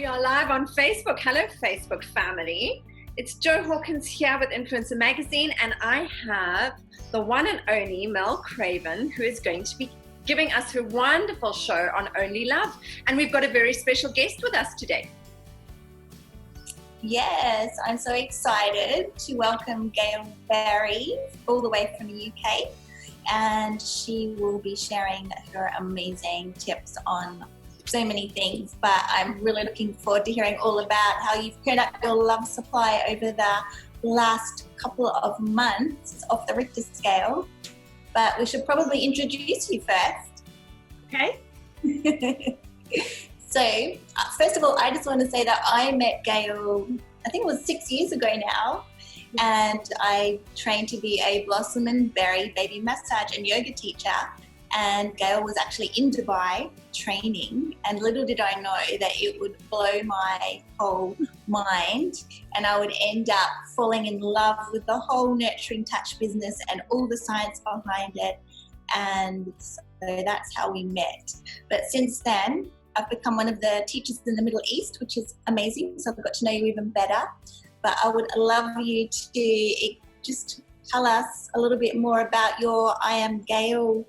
We are live on Facebook. Hello, Facebook family. It's Jo Hawkins here with Influencer Magazine, and I have the one and only Mel Craven, who is going to be giving us her wonderful show on Only Love. And we've got a very special guest with us today. Yes, I'm so excited to welcome Gayle all the way from the UK, and she will be sharing her amazing tips on so many things, but I'm really looking forward to hearing all about how you've turned up your love supply over the last couple of months off the Richter scale. But we should probably introduce you first. Okay. So, first of all, I just want to say that I met Gayle, I think it was 6 years ago now, and I trained to be a blossom and berry baby massage and yoga teacher. And Gayle was actually in Dubai training, and little did I know that it would blow my whole mind, and I would end up falling in love with the whole nurturing touch business and all the science behind it. And so that's how we met. But since then, I've become one of the teachers in the Middle East, which is amazing. So I've got to know you even better. But I would love you to just tell us a little bit more about your I Am Gayle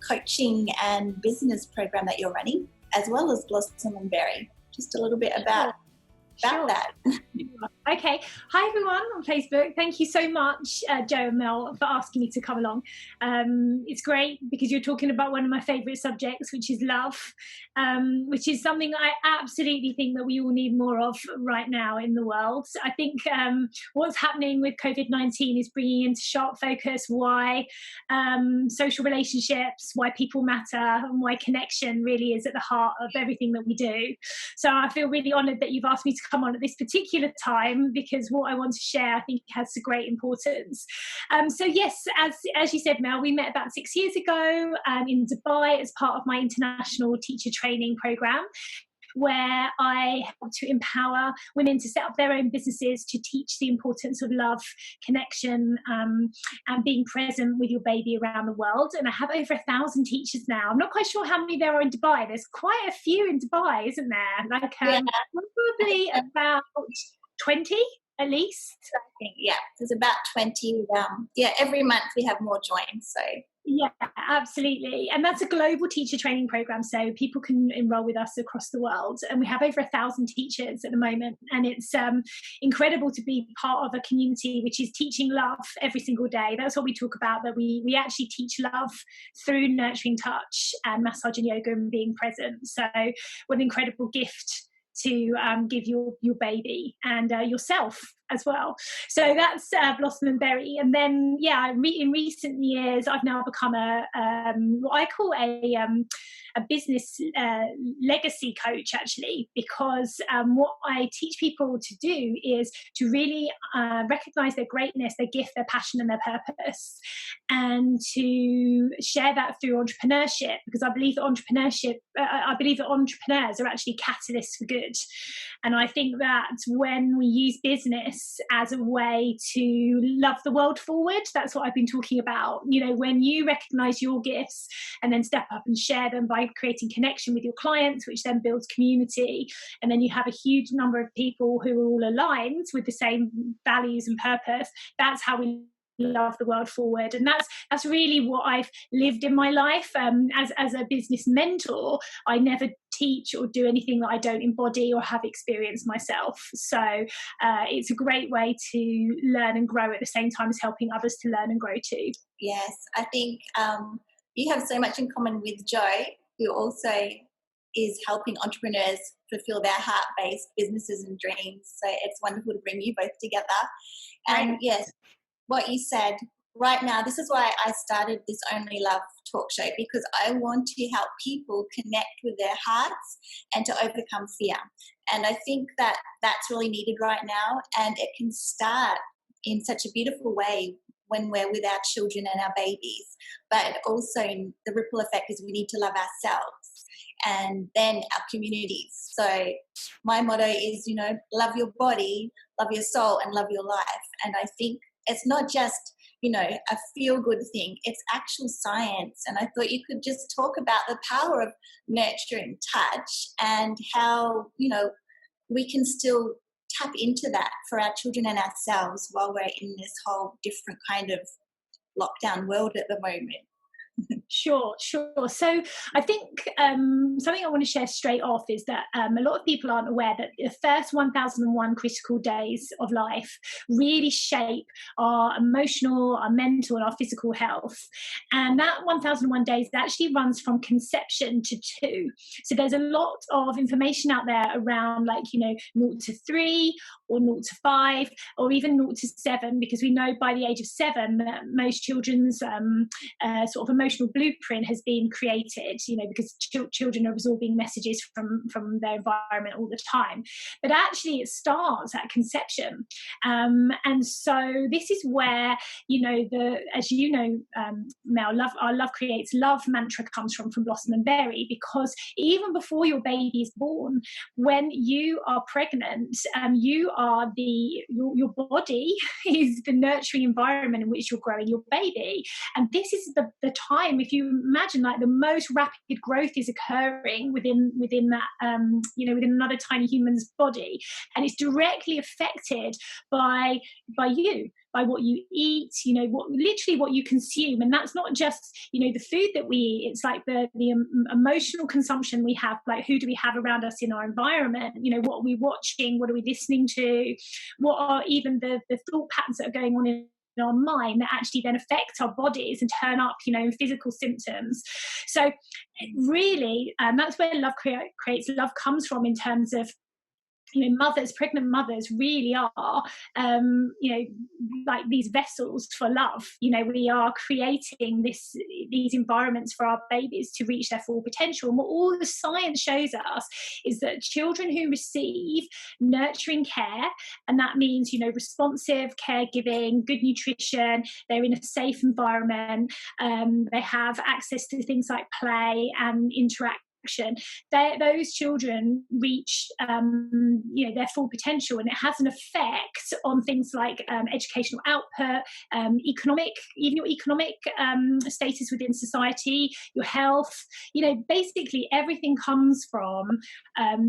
coaching and business program that you're running, as well as Blossom and Berry. Just a little bit about that. Okay. Hi everyone on Facebook. Thank you so much, Jo and Mel, for asking me to come along. It's great because you're talking about one of my favourite subjects, which is love, which is something I absolutely think that we all need more of right now in the world. I think what's happening with COVID-19 is bringing into sharp focus why social relationships, why people matter, and why connection really is at the heart of everything that we do. So I feel really honoured that you've asked me to come on at this particular time, because what I want to share I think has a great importance. So yes, as you said, Mel, we met about 6 years ago in Dubai as part of my international teacher training program, where I help to empower women to set up their own businesses, to teach the importance of love, connection, and being present with your baby around the world. And I have over 1,000 teachers now. I'm not quite sure how many there are in Dubai. There's quite a few in Dubai, isn't there? Probably about 20 at least. I think, there's about 20. Every month we have more joins. So yeah, absolutely. And that's a global teacher training program, so people can enroll with us across the world. And we have over 1,000 teachers at the moment. And it's incredible to be part of a community which is teaching love every single day. That's what we talk about, that we actually teach love through nurturing touch and massage and yoga and being present. So what an incredible gift to give your baby and yourself as well. So that's Blossom and Berry. And then, in recent years, I've now become what I call a business legacy coach, actually, because what I teach people to do is to really recognize their greatness, their gift, their passion, and their purpose, and to share that through entrepreneurship, because I believe that entrepreneurs are actually catalysts for good. And I think that when we use business as a way to love the world forward, that's what I've been talking about. You know, when you recognize your gifts and then step up and share them by creating connection with your clients, which then builds community, and then you have a huge number of people who are all aligned with the same values and purpose, that's how we love the world forward. And that's really what I've lived in my life. As a business mentor, I never teach or do anything that I don't embody or have experienced myself. So it's a great way to learn and grow at the same time as helping others to learn and grow too. Yes, I think you have so much in common with Jo, who also is helping entrepreneurs fulfill their heart-based businesses and dreams. So it's wonderful to bring you both together. And yes, what you said right now, this is why I started this Only Love talk show, because I want to help people connect with their hearts and to overcome fear. And I think that that's really needed right now, and it can start in such a beautiful way when we're with our children and our babies. But also the ripple effect is we need to love ourselves and then our communities. So my motto is, love your body, love your soul, and love your life. And I think it's not just a feel-good thing. It's actual science. And I thought you could just talk about the power of nurture and touch and how, we can still tap into that for our children and ourselves while we're in this whole different kind of lockdown world at the moment. Sure. So I think something I want to share straight off is that a lot of people aren't aware that the first 1001 critical days of life really shape our emotional, our mental, and our physical health. And that 1001 days actually runs from conception to 2. So there's a lot of information out there around 0 to 3 or 0 to 5 or even 0 to 7, because we know by the age of 7 that most children's sort of emotional blueprint has been created, because children are absorbing messages from their environment all the time. But actually it starts at conception. And so this is where, Mel, our love creates love mantra comes from Blossom and Berry, because even before your baby is born, when you are pregnant, you are your body is the nurturing environment in which you're growing your baby. And this is the time, if you imagine, the most rapid growth is occurring within that within another tiny human's body, and it's directly affected by you, by what you eat, what you consume. And that's not just the food that we eat, it's the emotional consumption we have, who do we have around us in our environment, what are we watching, what are we listening to, what are even the thought patterns that are going on in our mind that actually then affect our bodies and turn up physical symptoms. So really that's where love creates love comes from, in terms of pregnant mothers really are, these vessels for love. We are creating these environments for our babies to reach their full potential. And what all the science shows us is that children who receive nurturing care, and that means, responsive caregiving, good nutrition, they're in a safe environment, they have access to things like play and interaction, those children reach their full potential, and it has an effect on things like educational output, your economic status within society, your health. Basically everything comes from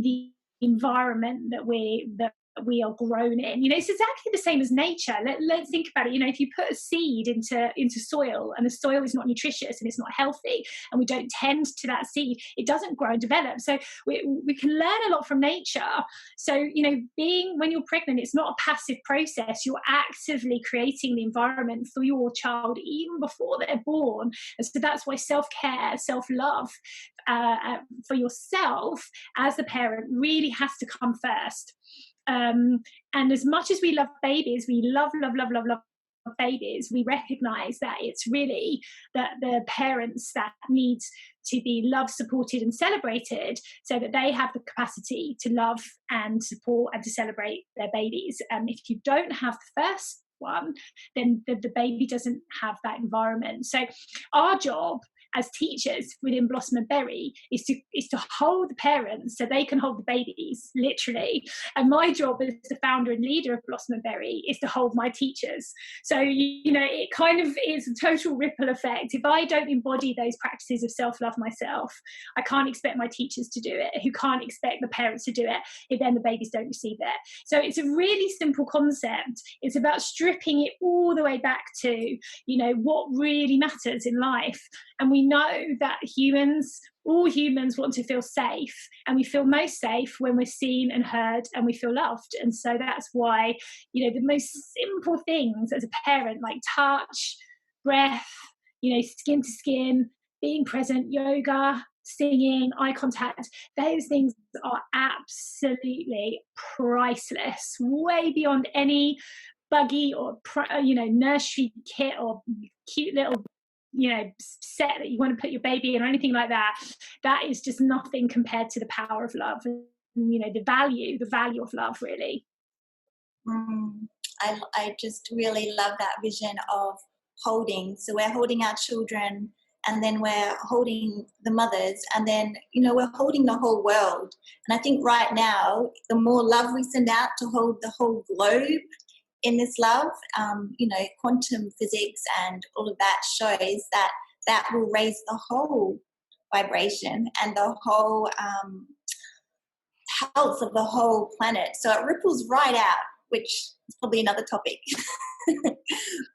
the environment that we are grown in. It's exactly the same as nature. Let's think about it. If you put a seed into soil, and the soil is not nutritious and it's not healthy, and we don't tend to that seed, it doesn't grow and develop. So we can learn a lot from nature. So when you're pregnant, it's not a passive process. You're actively creating the environment for your child even before they're born. And so that's why self-care, self-love for yourself as the parent really has to come first. And as much as we love babies, we love babies, we recognize that it's really the parents that need to be loved, supported and celebrated, so that they have the capacity to love and support and to celebrate their babies. If you don't have the first one, then the baby doesn't have that environment. So our job as teachers within Blossom and Berry is to hold the parents so they can hold the babies, literally. And my job as the founder and leader of Blossom and Berry is to hold my teachers. So it kind of is a total ripple effect. If I don't embody those practices of self-love myself, I can't expect my teachers to do it, who can't expect the parents to do it if then the babies don't receive it. So it's a really simple concept. It's about stripping it all the way back to what really matters in life. And we know that all humans want to feel safe, and we feel most safe when we're seen and heard and we feel loved. And so that's why, the most simple things as a parent, like touch, breath, skin to skin, being present, yoga, singing, eye contact, those things are absolutely priceless, way beyond any buggy or nursery kit or cute little set that you want to put your baby in or anything like that. That is just nothing compared to the power of love and the value of love, really. I just really love that vision of holding. So we're holding our children, and then we're holding the mothers, and then we're holding the whole world. And I think right now, the more love we send out to hold the whole globe, in this love. Quantum physics and all of that shows that that will raise the whole vibration and the whole health of the whole planet. So it ripples right out, which is probably another topic.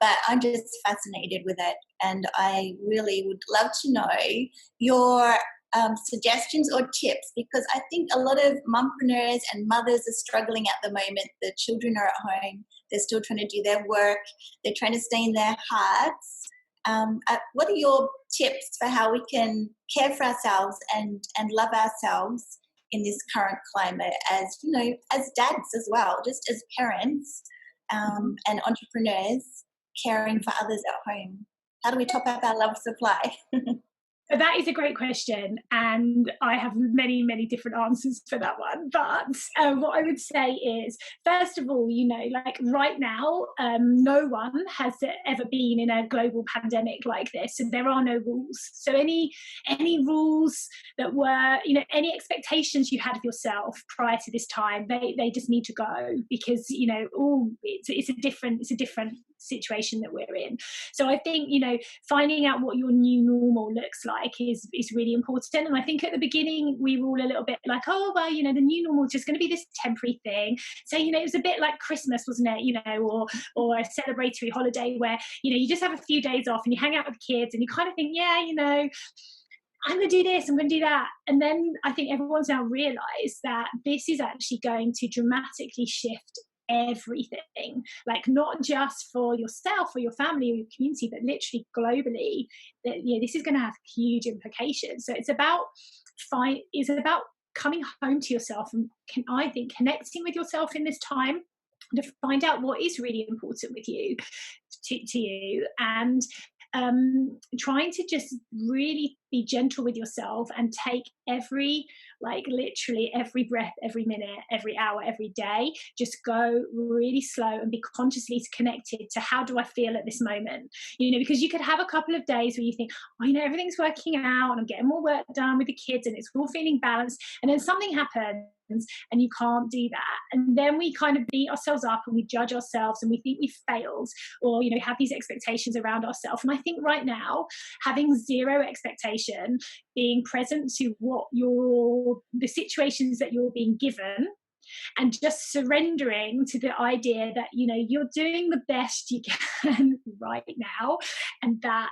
But I'm just fascinated with it, and I really would love to know your suggestions or tips, because I think a lot of mompreneurs and mothers are struggling at the moment. The children are at home, they're still trying to do their work, they're trying to stay in their hearts. What are your tips for how we can care for ourselves and love ourselves in this current climate, as as dads as well, just as parents and entrepreneurs caring for others at home? How do we top up our love supply? So that is a great question, and I have many, many different answers for that one. But what I would say is, first of all, like right now, no one has ever been in a global pandemic like this, and there are no rules. So any rules that were, any expectations you had of yourself prior to this time, they just need to go, because it's a different situation that we're in. So I think finding out what your new normal looks like is really important. And I think at the beginning we were all a little bit like, oh well, the new normal is just going to be this temporary thing. So it was a bit like Christmas, wasn't it? Or a celebratory holiday where you just have a few days off and you hang out with kids and you kind of think, I'm going to do this, I'm going to do that. And then I think everyone's now realised that this is actually going to dramatically shift everything, like not just for yourself or your family or your community, but literally globally. That this is going to have huge implications. So it's about coming home to yourself, and I think connecting with yourself in this time to find out what is really important with you to you, and trying to just really be gentle with yourself and take literally every breath, every minute, every hour, every day, just go really slow and be consciously connected to how do I feel at this moment. Because you could have a couple of days where you think, everything's working out and I'm getting more work done with the kids and it's all feeling balanced, and then something happens and you can't do that, and then we kind of beat ourselves up and we judge ourselves and we think we've failed, or have these expectations around ourselves. And I think right now, having zero expectation, being present to what the situations that you're being given, and just surrendering to the idea that you're doing the best you can right now, and that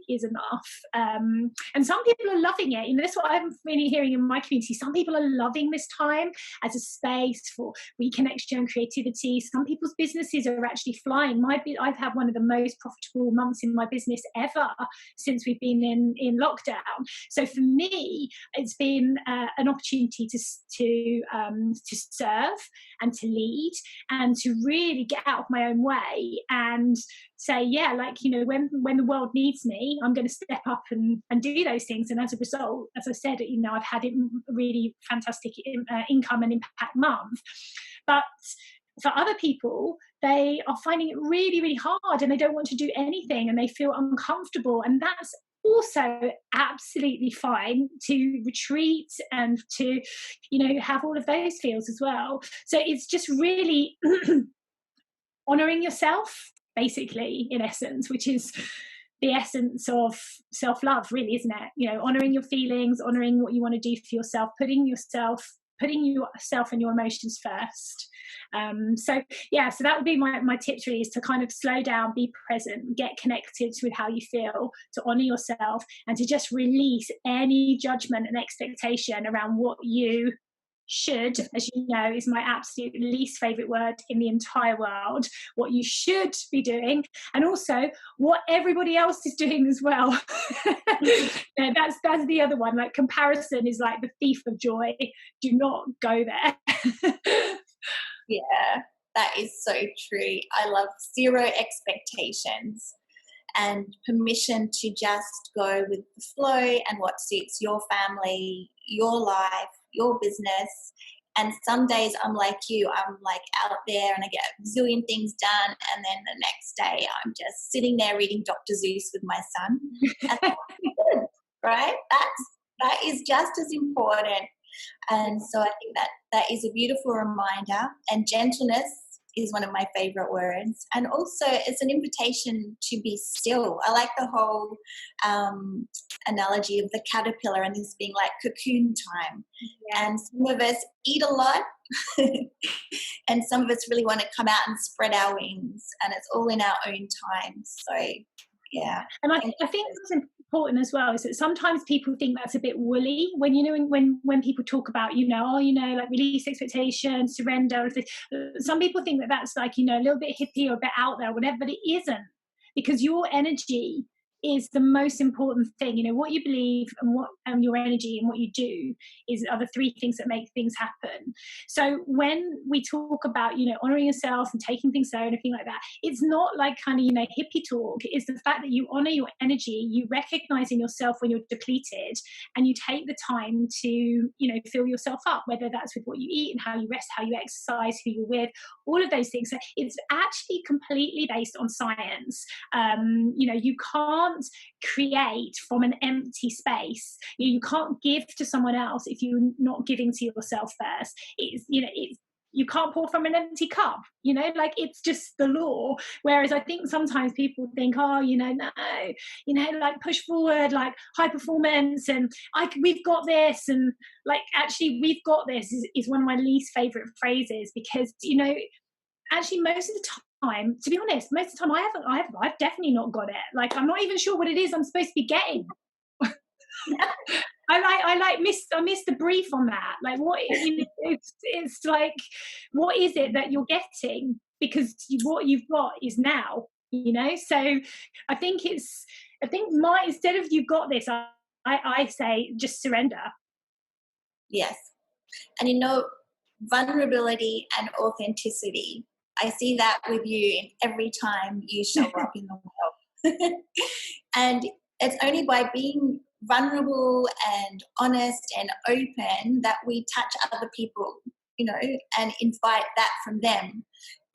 is enough. And some people are loving it. That's what I'm really hearing in my community. Some people are loving this time as a space for reconnection and creativity. Some people's businesses are actually flying. I've had one of the most profitable months in my business ever since we've been in lockdown. So for me, it's been an opportunity to serve and to lead and to really get out of my own way and say, when the world needs me, I'm going to step up and do those things. And as a result, as I said, I've had a really fantastic income and impact month. But for other people, they are finding it really, really hard, and they don't want to do anything and they feel uncomfortable. And that's also absolutely fine to retreat and to have all of those feels as well. So it's just really honoring yourself, basically, in essence, which is the essence of self-love, really, isn't it? Honoring your feelings, honoring what you want to do for yourself, putting yourself and your emotions first. So that would be my tips, really, is to kind of slow down, be present, get connected with how you feel, to honor yourself, and to just release any judgment and expectation around what you should, as you know, is my absolute least favorite word in the entire world, what you should be doing, and also what everybody else is doing as well. That's the other one. Like, comparison is like the thief of joy. Do not go there. Yeah, that is so true. I love zero expectations and permission to just go with the flow and what suits your family, your life, your business. And some days I'm like you, I'm like out there and I get a zillion things done, and then the next day I'm just sitting there reading Dr. Seuss with my son. And that's good, right? That is just as important. And so I think that is a beautiful reminder, and gentleness is one of my favorite words. And also it's an invitation to be still. I like the whole analogy of the caterpillar and this being like cocoon time. Yeah. And some of us eat a lot and some of us really want to come out and spread our wings, and it's all in our own time. So yeah. And I think what's important as well is that sometimes people think that's a bit woolly when, you know, when people talk about, you know, oh, you know, like release expectations, surrender. Some people think that that's like, you know, a little bit hippie or a bit out there or whatever, but it isn't, because your energy is the most important thing. You know, what you believe and what your energy and what you do are the three things that make things happen. So when we talk about, you know, honoring yourself and taking things slow and everything like that, it's not like kind of, you know, hippie talk. It's the fact that you honor your energy, you recognize in yourself when you're depleted, and you take the time to, you know, fill yourself up, whether that's with what you eat and how you rest, how you exercise, who you're with, all of those things. So it's actually completely based on science. You know, you can't create from an empty space. You can't give to someone else if you're not giving to yourself first. You can't pour from an empty cup, you know, like it's just the law. Whereas I think sometimes people think, oh, you know, no, you know, like push forward, like high performance, and we've got this, and like actually we've got this is one of my least favorite phrases, because, you know, actually most of the time, to be honest, most of the time I've definitely not got it. Like I'm not even sure what it is I'm supposed to be getting. I miss the brief on that. Like what, you know, it's like, what is it that you're getting? Because what you've got is now, you know. So I think instead of you've got this, I say just surrender. Yes. And you know, vulnerability and authenticity, I see that with you in every time you show up in the world. And it's only by being vulnerable and honest and open that we touch other people, you know, and invite that from them.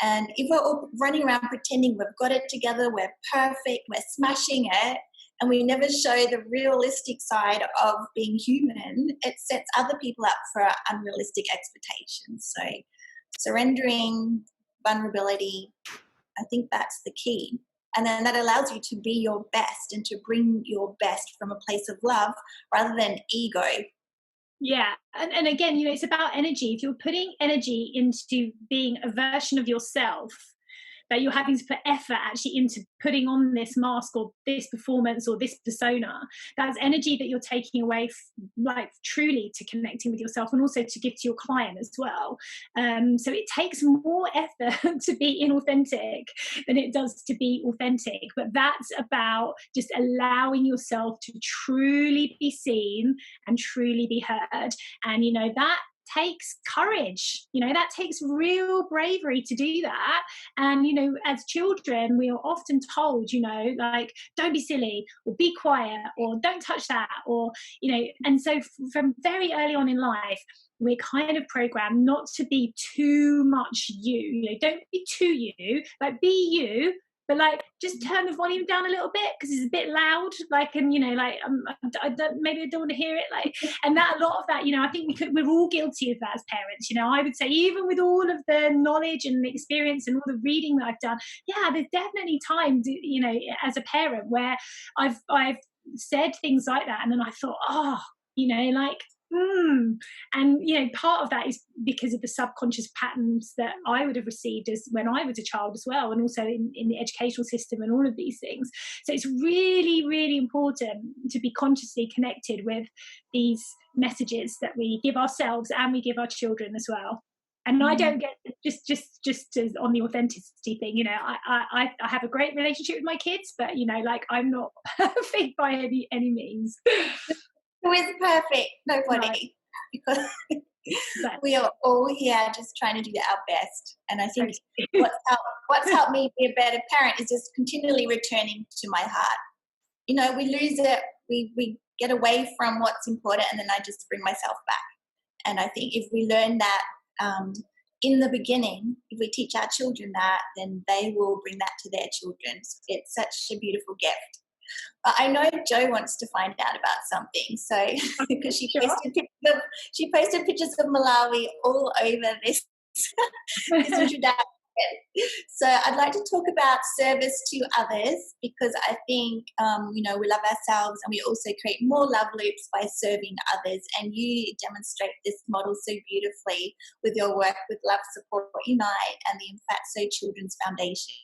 And if we're all running around pretending we've got it together, we're perfect, we're smashing it, and we never show the realistic side of being human, it sets other people up for unrealistic expectations. So surrendering, vulnerability, I think that's the key. And then that allows you to be your best and to bring your best from a place of love rather than ego. Yeah. And again, you know, it's about energy. If you're putting energy into being a version of yourself, that you're having to put effort actually into putting on this mask or this performance or this persona, that's energy that you're taking away, like truly to connecting with yourself, and also to give to your client as well. So it takes more effort to be inauthentic than it does to be authentic. But that's about just allowing yourself to truly be seen and truly be heard. And, you know, that takes courage, you know, that takes real bravery to do that. And, you know, as children, we are often told, you know, like, don't be silly, or be quiet, or don't touch that, or, you know, and so from very early on in life, we're kind of programmed not to be too much you know, don't be too you, like be you, but like just turn the volume down a little bit because it's a bit loud, like, and you know, like maybe I don't want to hear it, like, and that, a lot of that, you know, I think we're all guilty of that as parents. You know, I would say even with all of the knowledge and experience and all the reading that I've done, yeah, there's definitely times, you know, as a parent where I've said things like that, and then I thought, oh, you know, like, and you know, part of that is because of the subconscious patterns that I would have received as when I was a child as well, and also in the educational system and all of these things. So it's really, really important to be consciously connected with these messages that we give ourselves and we give our children as well. And I don't get just as on the authenticity thing, you know, I have a great relationship with my kids, but you know, like, I'm not perfect by any means. Who is perfect? Nobody. Right. Because we are all here just trying to do our best. And I think what's helped me be a better parent is just continually returning to my heart. You know, we lose it, we get away from what's important, and then I just bring myself back. And I think if we learn that in the beginning, if we teach our children that, then they will bring that to their children. So it's such a beautiful gift. But I know Jo wants to find out about something, so because she posted pictures of Malawi all over this introduction. So I'd like to talk about service to others, because I think, we love ourselves and we also create more love loops by serving others. And you demonstrate this model so beautifully with your work with Love Support Unite and the Influencr Children's Foundation.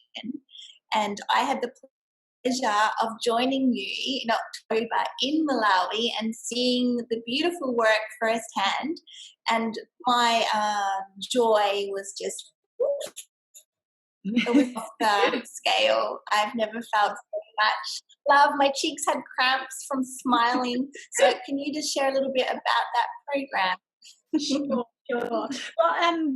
And I had the pleasure of joining you in October in Malawi and seeing the beautiful work firsthand. And my joy was just... It was off the scale. I've never felt so much love. My cheeks had cramps from smiling. So can you just share a little bit about that program? Sure. Well,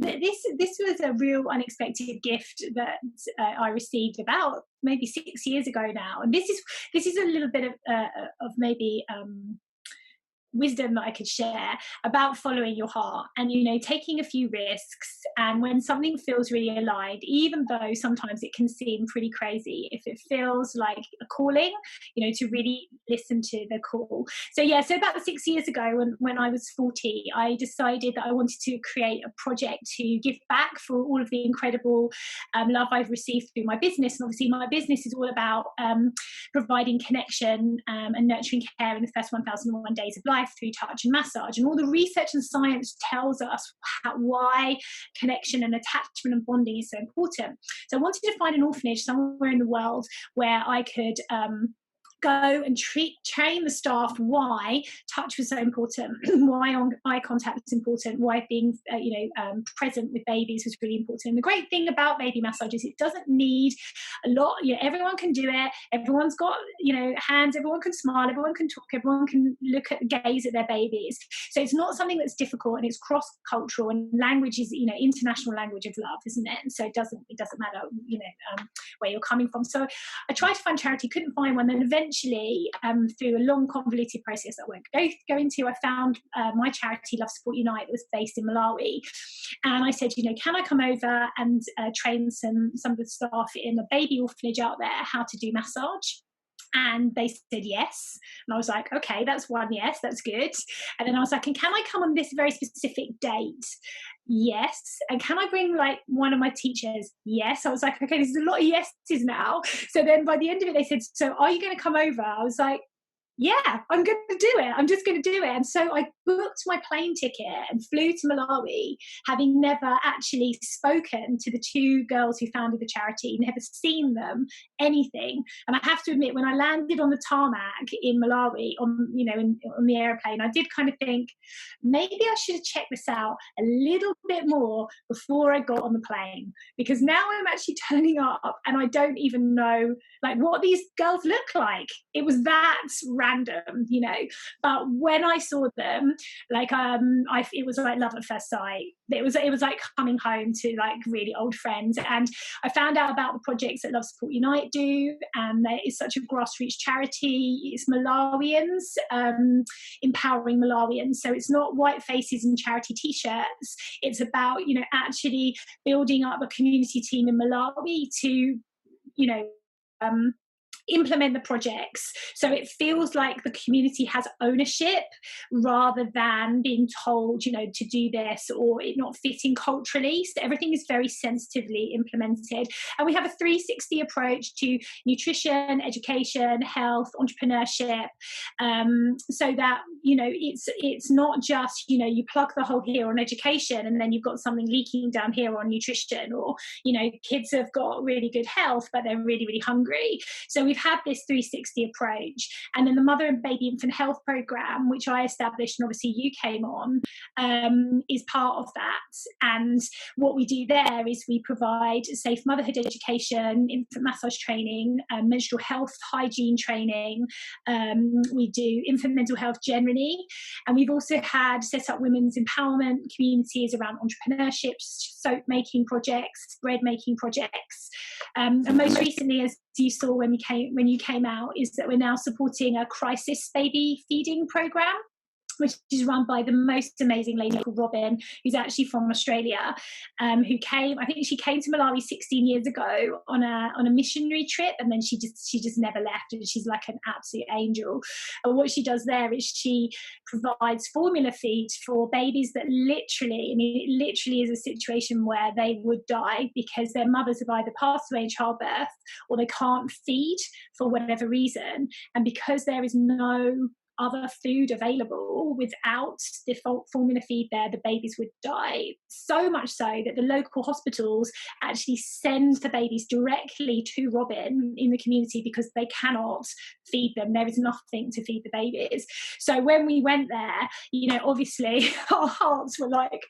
this was a real unexpected gift that I received about maybe 6 years ago now, and this is a little bit of maybe wisdom that I could share about following your heart and, taking a few risks. And when something feels really aligned, even though sometimes it can seem pretty crazy, if it feels like a calling, to really listen to the call. So about 6 years ago when I was 40, I decided that I wanted to create a project to give back for all of the incredible love I've received through my business. And obviously my business is all about providing connection and nurturing care in the first 1001 days of life through touch and massage. And all the research and science tells us why connection and attachment and bonding is so important. So I wanted to find an orphanage somewhere in the world where I could go and train the staff why touch was so important, why eye contact was important, why being present with babies was really important. And the great thing about baby massage is it doesn't need a lot. Everyone can do it. Everyone's got hands. Everyone can smile. Everyone can talk. Everyone can look at gaze at their babies. So it's not something that's difficult, and it's cross-cultural. And language is international language of love, isn't it? And so it doesn't matter where you're coming from. So I tried to find charity, couldn't find one, then eventually through a long convoluted process I won't go into, I found my charity Love Support Unite that was based in Malawi, and I said, can I come over and train some of the staff in a baby orphanage out there how to do massage? And they said yes. And I was like, okay, that's one yes, that's good. And then I was like, and can I come on this very specific date? Yes. And can I bring one of my teachers? Yes. I was like, okay, there's a lot of yeses now. So then by the end of it, they said, so are you going to come over? I was like, yeah, I'm going to do it. I'm just going to do it. And so I booked my plane ticket and flew to Malawi, having never actually spoken to the two girls who founded the charity, never seen them, anything. And I have to admit, when I landed on the tarmac in Malawi on the airplane, I did kind of think, maybe I should have checked this out a little bit more before I got on the plane, because now I'm actually turning up and I don't even know what these girls look like. It was that random, but when I saw them, it was like love at first sight. It was like coming home to really old friends. And I found out about the projects that Love Support Unite do, and that is such a grassroots charity. It's Malawians, empowering Malawians. So it's not white faces and charity t-shirts. It's about actually building up a community team in Malawi to implement the projects. So it feels like the community has ownership rather than being told, to do this or it not fitting culturally. So everything is very sensitively implemented. And we have a 360 approach to nutrition, education, health, entrepreneurship, so that, it's not just, you plug the hole here on education and then you've got something leaking down here on nutrition, or, kids have got really good health, but they're really, really hungry. So we've had this 360 approach. And then the Mother and Baby Infant Health Programme, which I established and obviously you came on, is part of that. And what we do there is we provide safe motherhood education, infant massage training, menstrual health hygiene training. We do infant mental health generally. And we've also had set up women's empowerment communities around entrepreneurship, soap making projects, bread making projects. And most recently, as you saw when you came out, is that we're now supporting a crisis baby feeding program. which is run by the most amazing lady called Robin, who's actually from Australia, who came. I think she came to Malawi 16 years ago on a missionary trip, and then she just never left. And she's like an absolute angel. And what she does there is she provides formula feed for babies that literally, I mean, it literally is a situation where they would die because their mothers have either passed away in childbirth or they can't feed for whatever reason, and because there is no other food available without the formula feed there, the babies would die. So much so that the local hospitals actually send the babies directly to Robin in the community because they cannot feed them. There is nothing to feed the babies. So when we went there, you know, obviously our hearts were like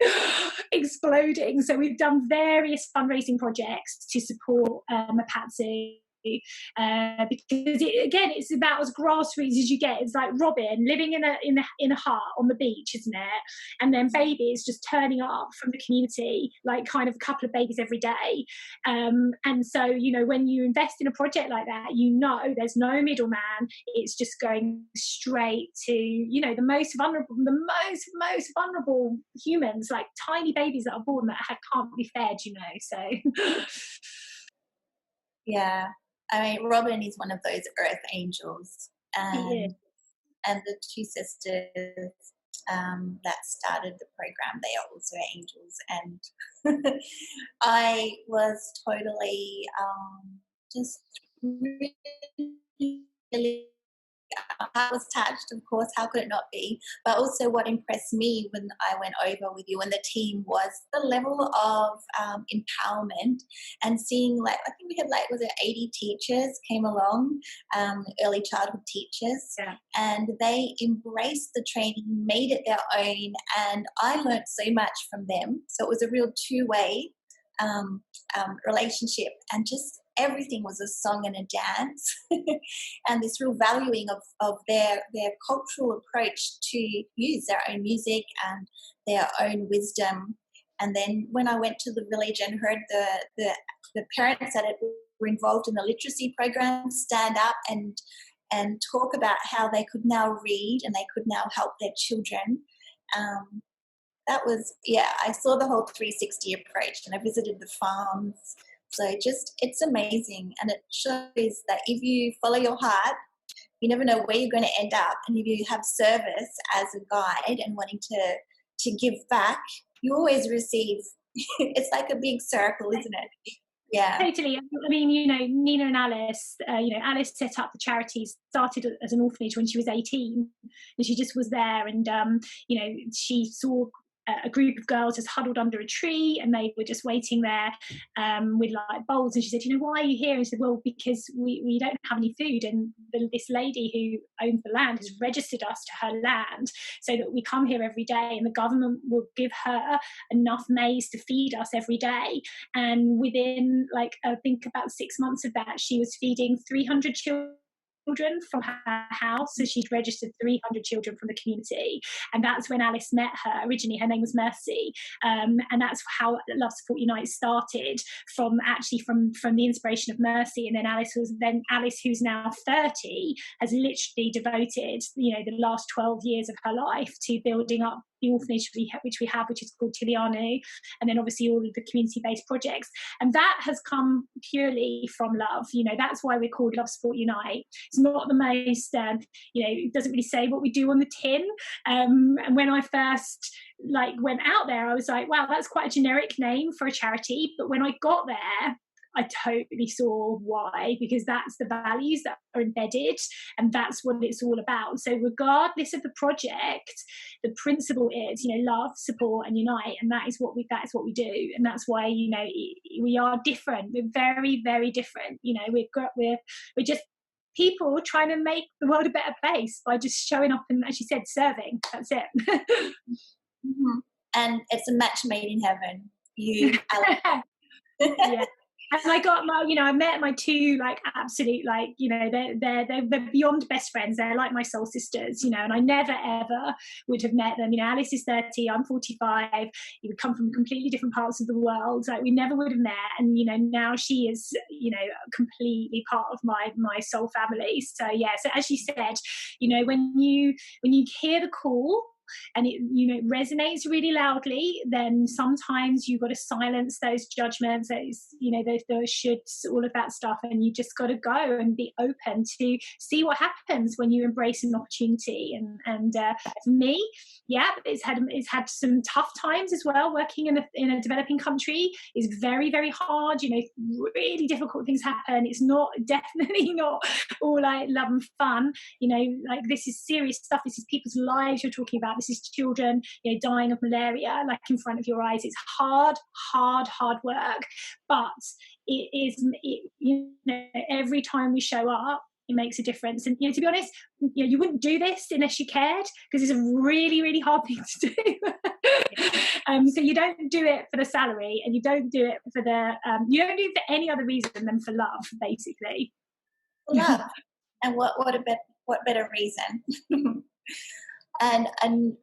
exploding. So we've done various fundraising projects to support Mapatsu. Because it's about as grassroots as you get. It's like Robin living in a hut on the beach, isn't it? And then babies just turning up from the community, like kind of a couple of babies every day. And so, you know, when you invest in a project like that, you know there's no middleman. It's just going straight to, you know, the most vulnerable humans, like tiny babies that are born that can't be fed, you know. So Yeah. I mean, Robin is one of those earth angels, and the two sisters that started the program, they are also angels, and I was totally just really, I was touched, of course, how could it not be? But also what impressed me when I went over with you and the team was the level of empowerment, and seeing, like, I think we had, like, was it 80 teachers came along, early childhood teachers, and they embraced the training, made it their own, and I learned so much from them. So it was a real two-way relationship, and just everything was a song and a dance and this real valuing of their cultural approach to use their own music and their own wisdom. And then when I went to the village and heard the parents that were involved in the literacy program stand up and talk about how they could now read and they could now help their children, that was, I saw the whole 360 approach, and I visited the farms. So it's amazing, and it shows that if you follow your heart, you never know where you're going to end up. And if you have service as a guide and wanting to give back, you always receive. It's like a big circle, isn't it? Yeah, totally. I mean, you know, Nina and Alice, Alice set up the charity, started as an orphanage when she was 18, and she just was there, and she saw a group of girls just huddled under a tree, and they were just waiting there with like bowls, and she said, why are you here? And she said, well, because we don't have any food, and this lady who owns the land has registered us to her land so that we come here every day, and the government will give her enough maize to feed us every day. And within, like, I think about 6 months of that, she was feeding 300 children from her house. So she'd registered 300 children from the community, and that's when Alice met her. Originally her name was Mercy, and that's how Love Support Unite started, from the inspiration of Mercy. And then Alice, who's now 30, has literally devoted the last 12 years of her life to building up the orphanage which we have, which is called Tilianu, and then obviously all of the community-based projects. And that has come purely from love. That's why we're called Love Support Unite. It's not the most, it doesn't really say what we do on the tin. And when I first went out there, I was like, wow, that's quite a generic name for a charity. But when I got there, I totally saw why, because that's the values that are embedded, and that's what it's all about. So regardless of the project, the principle is, love, support, and unite, and that is what we do, and that's why we are different. We're very, very different. We're just people trying to make the world a better place by just showing up and, as you said, serving. That's it. Mm-hmm. And it's a match made in heaven. You, Alex. Yeah. And I got my, I met my two like absolute like, they're beyond best friends. They're like my soul sisters, and I never ever would have met them. Alice is 30, I'm 45. We come from completely different parts of the world. Like we never would have met. And now she is, completely part of my soul family. So yeah. So as you said, when you hear the call, and it resonates really loudly, then sometimes you've got to silence those judgments, those shoulds, all of that stuff, and you just got to go and be open to see what happens when you embrace an opportunity. And for me, yeah, it's had some tough times as well. Working in a developing country is very, very hard. Really difficult things happen. It's definitely not all like love and fun. Like this is serious stuff. This is people's lives you're talking about. This is children, dying of malaria, like in front of your eyes. It's hard work, but it is. Every time we show up, it makes a difference. And to be honest, you wouldn't do this unless you cared, because it's a really, really hard thing to do. So you don't do it for the salary, and you don't do it for you don't do it for any other reason than for love, basically. Love, and what better reason? and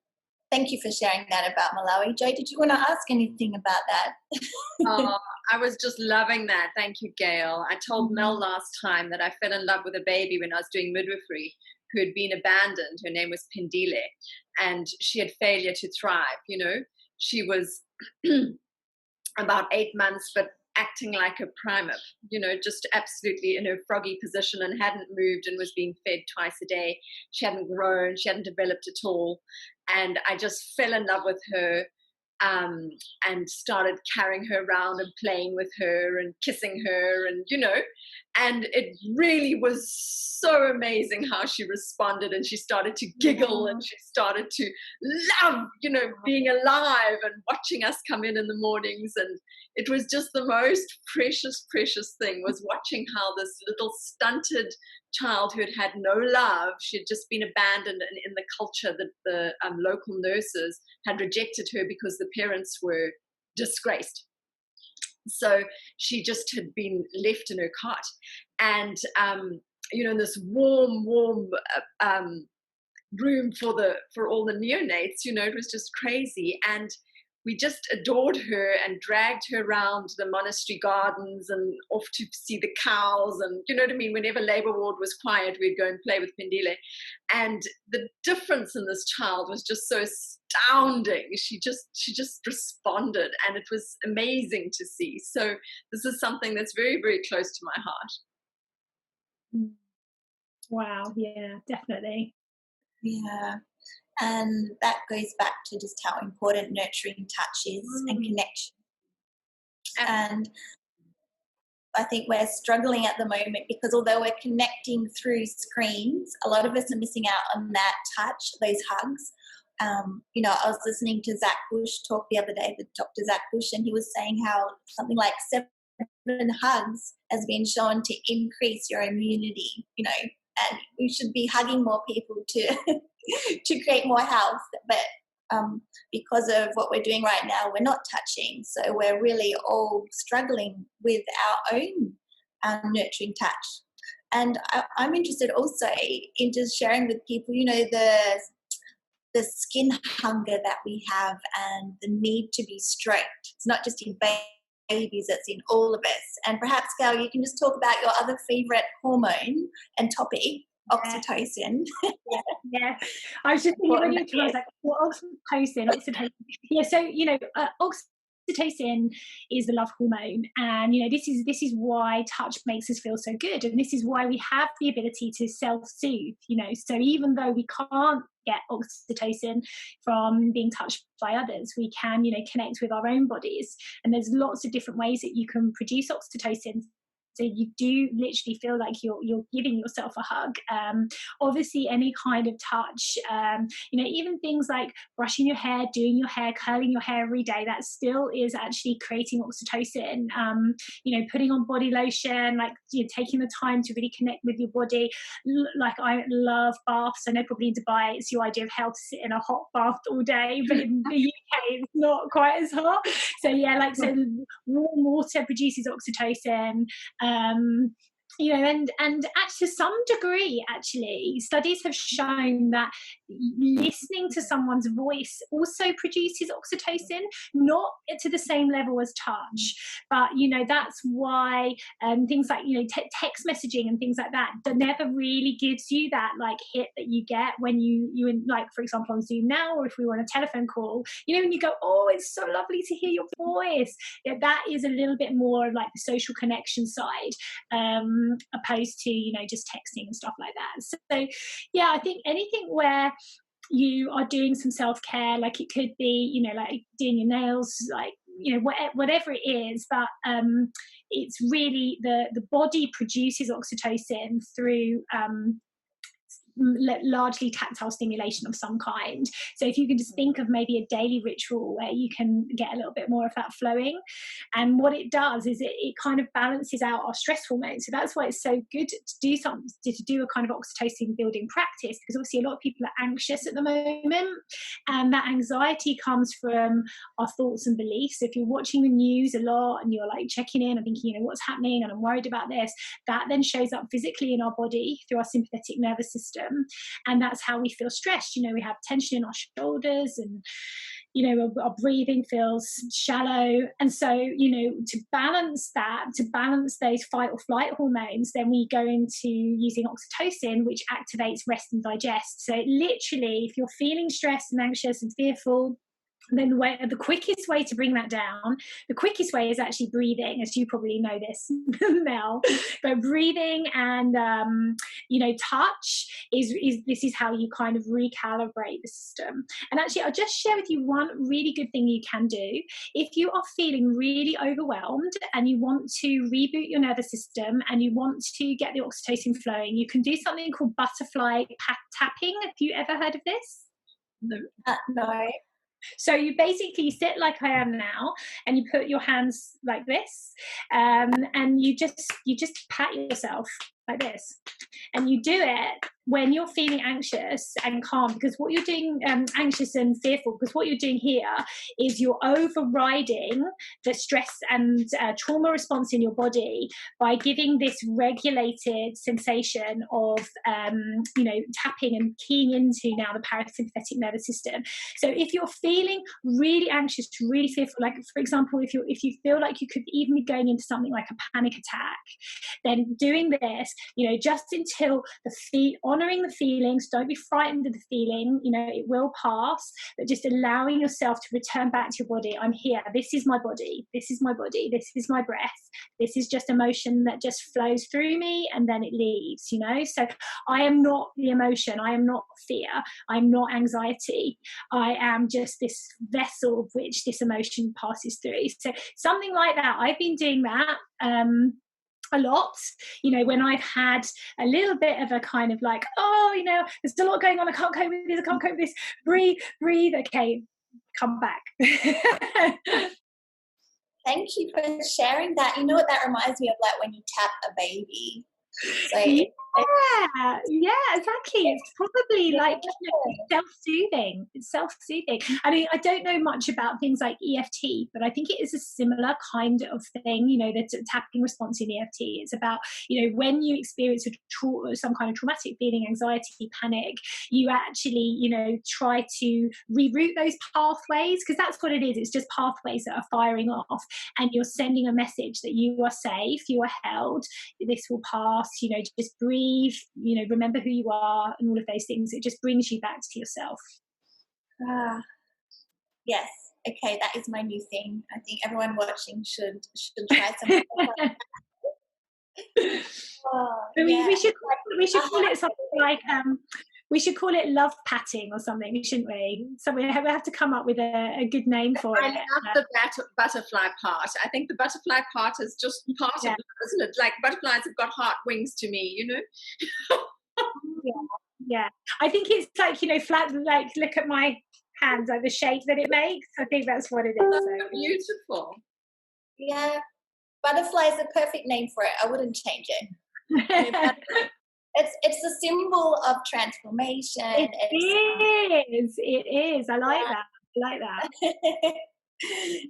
thank you for sharing that about Malawi. Joy, did you want to ask anything about that? Oh, I was just loving that. Thank you, Gayle. I told Mel last time that I fell in love with a baby when I was doing midwifery who had been abandoned. Her name was Pendile, and she had failure to thrive. She was about 8 months, but acting like a primate, just absolutely in her froggy position, and hadn't moved and was being fed twice a day. She hadn't grown, she hadn't developed at all. And I just fell in love with her, and started carrying her around and playing with her and kissing her, and and it really was so amazing how she responded, and she started to giggle, and she started to love being alive and watching us come in the mornings. And it was just the most precious thing, was watching how this little stunted child who had no love, she had just been abandoned in the culture that the local nurses had rejected her because the parents were disgraced. So she just had been left in her cot, and in this warm room for all the neonates. It was just crazy. And we just adored her and dragged her around the monastery gardens and off to see the cows. And whenever labor ward was quiet, we'd go and play with Pendile. And the difference in this child was just so astounding. She just responded, and it was amazing to see. So this is something that's very, very close to my heart. Wow. Yeah, definitely. Yeah. And that goes back to just how important nurturing touch is and connection. And I think we're struggling at the moment because although we're connecting through screens, a lot of us are missing out on that touch, those hugs. I was listening to Zach Bush talk the other day with Dr. Zach Bush, and he was saying how something like 7 hugs has been shown to increase your immunity, and we should be hugging more people to to create more health. But because of what we're doing right now, we're not touching. So we're really all struggling with our own nurturing touch. And I'm interested also in just sharing with people, the skin hunger that we have and the need to be stroked. It's not just in babies, it's in all of us. And perhaps, Gayle, you can just talk about your other favourite hormone and topic, oxytocin. Yeah. I was just thinking when you were, I was like, well, oxytocin. Yeah, so, oxytocin is the love hormone, and this is why touch makes us feel so good, and this is why we have the ability to self-soothe. So even though we can't get oxytocin from being touched by others, we can connect with our own bodies, and there's lots of different ways that you can produce oxytocin. So you do literally feel like you're giving yourself a hug. Obviously, any kind of touch, even things like brushing your hair, doing your hair, curling your hair every day, that still is actually creating oxytocin. Putting on body lotion, like taking the time to really connect with your body. Like I love baths. I know probably in Dubai it's your idea of hell to sit in a hot bath all day, but in the UK it's not quite as hot. So warm water produces oxytocin. And to some degree, actually, studies have shown that listening to someone's voice also produces oxytocin, not to the same level as touch, but that's why things like text messaging and things like that never really gives you that like hit that you get when you like, for example, on Zoom now, or if we were on a telephone call, when you go, oh, it's so lovely to hear your voice. That is a little bit more like the social connection side, opposed to just texting and stuff like that. So I think anything where you are doing some self-care, like it could be like doing your nails, like whatever it is, but it's really the body produces oxytocin through largely tactile stimulation of some kind. So if you can just think of maybe a daily ritual where you can get a little bit more of that flowing, and what it does is it kind of balances out our stress hormones. So that's why it's so good to do a kind of oxytocin building practice, because obviously a lot of people are anxious at the moment, and that anxiety comes from our thoughts and beliefs. So if you're watching the news a lot and you're like checking in and thinking, what's happening, and I'm worried about this, that then shows up physically in our body through our sympathetic nervous system. And that's how we feel stressed. We have tension in our shoulders, and our breathing feels shallow. And so to balance those fight or flight hormones, then we go into using oxytocin, which activates rest and digest. So literally, if you're feeling stressed and anxious and fearful, then the quickest way to bring that down, the quickest way is actually breathing, as you probably know this, Mel. But breathing and touch this is how you kind of recalibrate the system. And actually, I'll just share with you one really good thing you can do if you are feeling really overwhelmed and you want to reboot your nervous system and you want to get the oxytocin flowing. You can do something called butterfly tapping. Have you ever heard of this? No. So you basically sit like I am now, and you put your hands like this, and you just pat yourself like this, and you do it when you're feeling anxious and calm, because what you're doing, anxious and fearful, because what you're doing here is you're overriding the stress and trauma response in your body by giving this regulated sensation of tapping and keying into now the parasympathetic nervous system. So if you're feeling really anxious, really fearful, like for example, if you feel like you could even be going into something like a panic attack, then doing this, just until honoring the feelings, don't be frightened of the feeling, it will pass, but just allowing yourself to return back to your body. I'm here. This is my body. This is my body. This is my breath. This is just emotion that just flows through me and then it leaves, So I am not the emotion. I am not fear. I'm not anxiety. I am just this vessel of which this emotion passes through. So something like that. I've been doing that a lot, when I've had a little bit of a kind of like, there's a lot going on, I can't cope with this, breathe, okay, come back. Thank you for sharing that. You know what that reminds me of, like when you tap a baby. So yeah, exactly. It's probably like self-soothing. It's self-soothing. I mean, I don't know much about things like EFT, but I think it is a similar kind of thing. The tapping response in EFT. It's about when you experience some kind of traumatic feeling, anxiety, panic, you actually try to reroute those pathways, because that's what it is. It's just pathways that are firing off, and you're sending a message that you are safe, you are held, this will pass. Just breathe, remember who you are, and all of those things. It just brings you back to yourself. Yes. Okay, that is my new thing. I think everyone watching should try something. We should call it something like We should call it love patting or something, shouldn't we? So we have to come up with a good name for it. I love the butterfly part. I think the butterfly part is just part of it, isn't it? Like butterflies have got heart wings to me, you know? Yeah. I think it's like, you know, flat, like look at my hands, like the shape that it makes. I think that's what it is. So beautiful. Yeah. Butterfly is the perfect name for it. I wouldn't change it. It's a symbol of transformation. It is. I like that. I like that.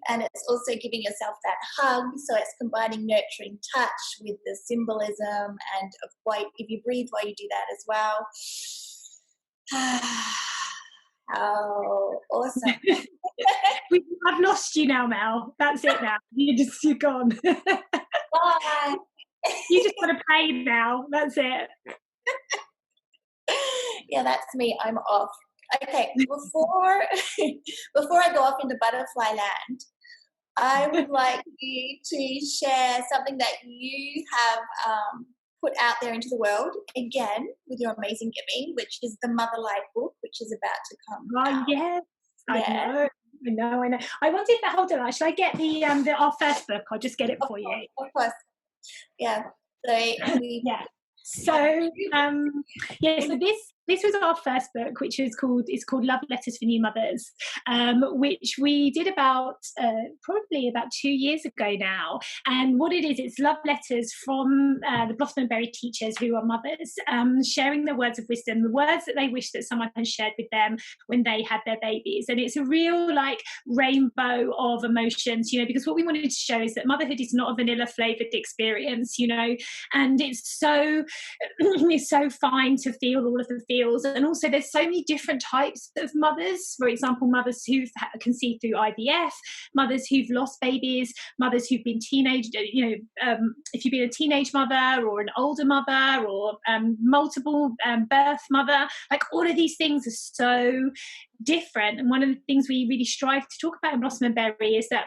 And it's also giving yourself that hug. So it's combining nurturing touch with the symbolism, and of why, if you breathe while you do that as well. How awesome. I've lost you now, Mel. That's it now. You're gone. Bye. You just got to pay now. That's it. Yeah, that's me. I'm off. Okay, before I go off into butterfly land, I would like you to share something that you have put out there into the world, again, with your amazing giving, which is the Motherlight book, which is about to come out. Yes. Yeah. I know. I wanted to hold on. Shall I get our first book? I'll just get it for you. Of course. Yeah. So So this was our first book, which is called Love Letters for New Mothers, which we did probably about 2 years ago now. And what it is, it's love letters from the Blossom and Berry teachers who are mothers, sharing their words of wisdom, the words that they wish that someone had shared with them when they had their babies. And it's a real like rainbow of emotions, you know, because what we wanted to show is that motherhood is not a vanilla flavored experience, you know, and it's so fine to feel all of the feelings. And also there's so many different types of mothers. For example, mothers who've conceived through IVF, mothers who've lost babies, mothers who've been if you've been a teenage mother or an older mother or multiple birth mother, like all of these things are so different. And one of the things we really strive to talk about in Blossom and Berry is that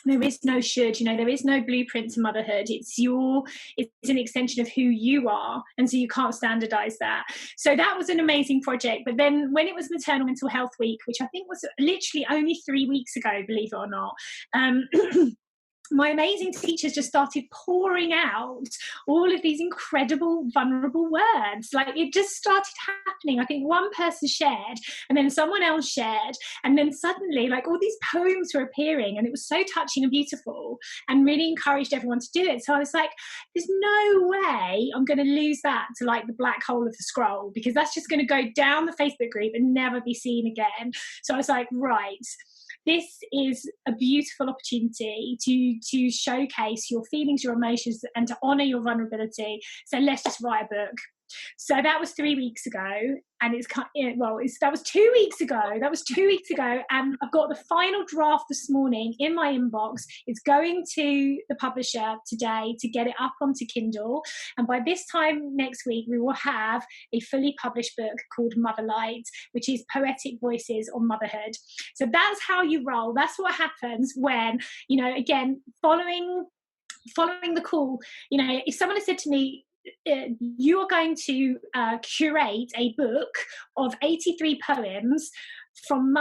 there is no should, you know, there is no blueprint to motherhood. It's an extension of who you are. And so you can't standardize that. So that was an amazing project. But then when it was Maternal Mental Health Week, which I think was literally only 3 weeks ago, believe it or not, my amazing teachers just started pouring out all of these incredible, vulnerable words. Like it just started happening. I think one person shared and then someone else shared. And then suddenly like all these poems were appearing and it was so touching and beautiful and really encouraged everyone to do it. So I was like, there's no way I'm going to lose that to like the black hole of the scroll, because that's just going to go down the Facebook group and never be seen again. So I was like, right. This is a beautiful opportunity to showcase your feelings, your emotions, and to honour your vulnerability. So let's just write a book. So that was 3 weeks ago, and that was 2 weeks ago. And I've got the final draft this morning in my inbox. It's going to the publisher today to get it up onto Kindle, and by this time next week we will have a fully published book called Motherlight, which is poetic voices on motherhood. So that's how you roll. That's what happens when, you know, again, following the call. You know, if someone has said to me, you are going to curate a book of 83 poems from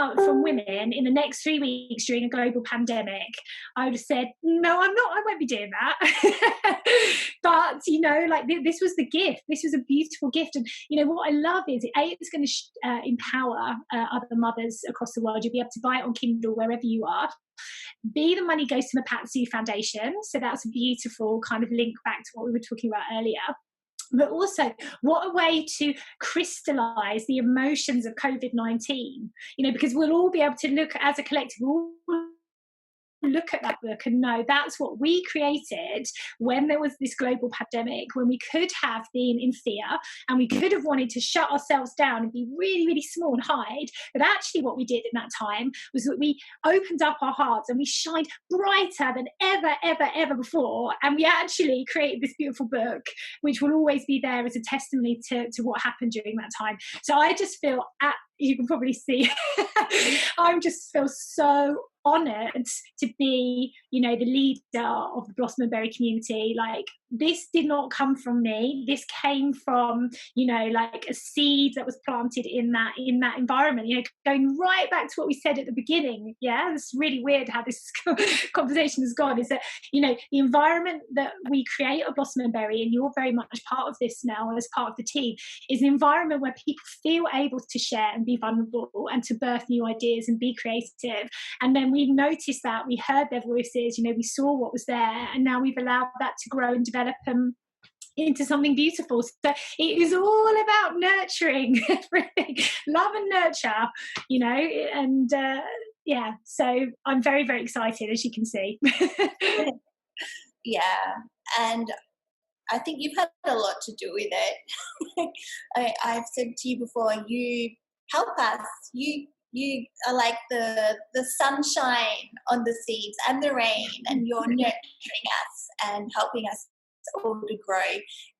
women in the next 3 weeks during a global pandemic, I would have said, no, I'm not. I won't be doing that. But, you know, like this was the gift. This was a beautiful gift. And, you know, what I love is it's going to empower other mothers across the world. You'll be able to buy it on Kindle wherever you are. The money goes to Mapatsu Foundation. So that's a beautiful kind of link back to what we were talking about earlier. But also, what a way to crystallize the emotions of COVID-19, you know, because we'll all be able to look as a collective, we'll look at that book and know that's what we created when there was this global pandemic, when we could have been in fear and we could have wanted to shut ourselves down and be really, really small and hide. But actually what we did in that time was that we opened up our hearts and we shined brighter than ever before. And we actually created this beautiful book, which will always be there as a testimony to what happened during that time. So I just feel you can probably see, I just feel so honoured to be, you know, the leader of the Blossom and Berry community. Like, this did not come from me. This came from, you know, like a seed that was planted in that environment. You know, going right back to what we said at the beginning. Yeah, it's really weird how this conversation has gone. Is that, you know, the environment that we create at Blossom and Berry, and you're very much part of this now as part of the team, is an environment where people feel able to share and be vulnerable and to birth new ideas and be creative. And then we noticed that, we heard their voices, you know, we saw what was there, and now we've allowed that to grow and develop into something beautiful. So it is all about nurturing everything, love and nurture, you know, and yeah, so I'm very, very excited, as you can see. Yeah, and I think you've had a lot to do with it. I've said to you before, you help us. You are like the sunshine on the seeds and the rain, and you're nurturing us and helping us all to grow.